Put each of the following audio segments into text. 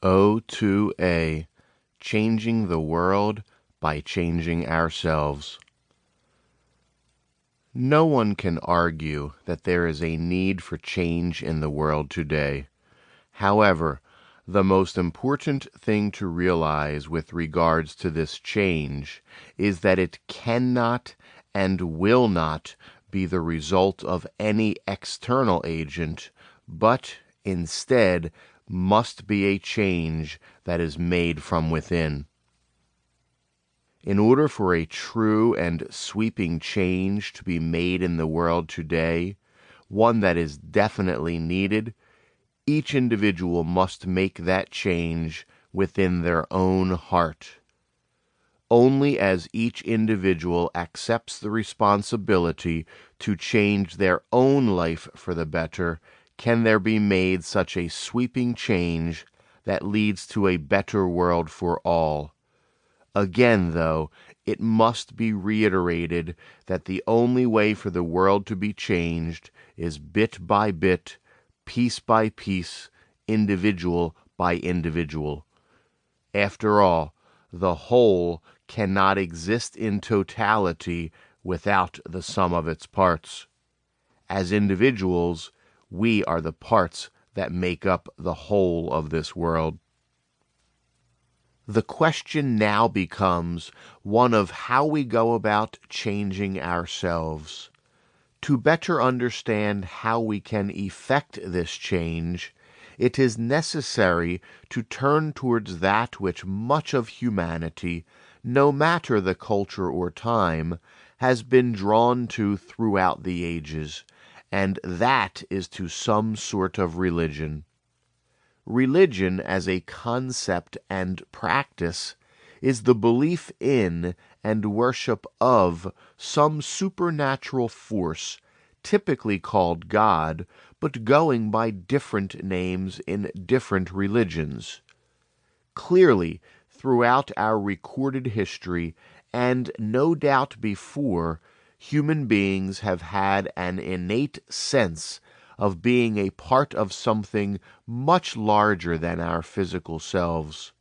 O2A, Changing the World by Changing Ourselves. No one can argue that there is a need for change in the world today. However, the most important thing to realize with regards to this change is that it cannot and will not be the result of any external agent, but instead must be a change that is made from within. In order for a true and sweeping change to be made in the world today, one that is definitely needed, each individual must make that change within their own heart. Only as each individual accepts the responsibility to change their own life for the better can there be made such a sweeping change that leads to a better world for all. Again, though, it must be reiterated that the only way for the world to be changed is bit by bit, piece by piece, individual by individual. After all, the whole cannot exist in totality without the sum of its parts. As individuals, we are the parts that make up the whole of this world. The question now becomes one of how we go about changing ourselves. To better understand how we can effect this change, it is necessary to turn towards that which much of humanity, no matter the culture or time, has been drawn to throughout the ages, and that is to some sort of religion. Religion as a concept and practice is the belief in and worship of some supernatural force, typically called God, but going by different names in different religions. Clearly, throughout our recorded history, and no doubt before, human beings have had an innate sense of being a part of something much larger than our physical selves.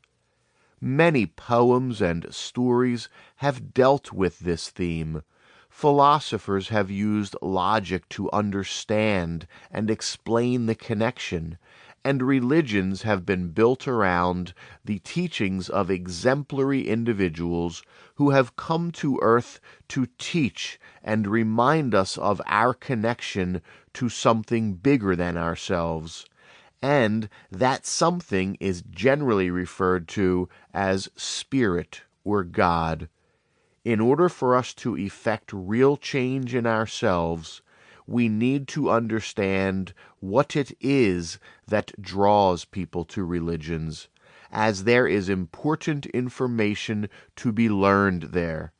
Many poems and stories have dealt with this theme. Philosophers have used logic to understand and explain the connection, and religions have been built around the teachings of exemplary individuals who have come to earth to teach and remind us of our connection to something bigger than ourselves, and that something is generally referred to as spirit or God. In order for us to effect real change in ourselves, we need to understand what it is that draws people to religions, as there is important information to be learned there.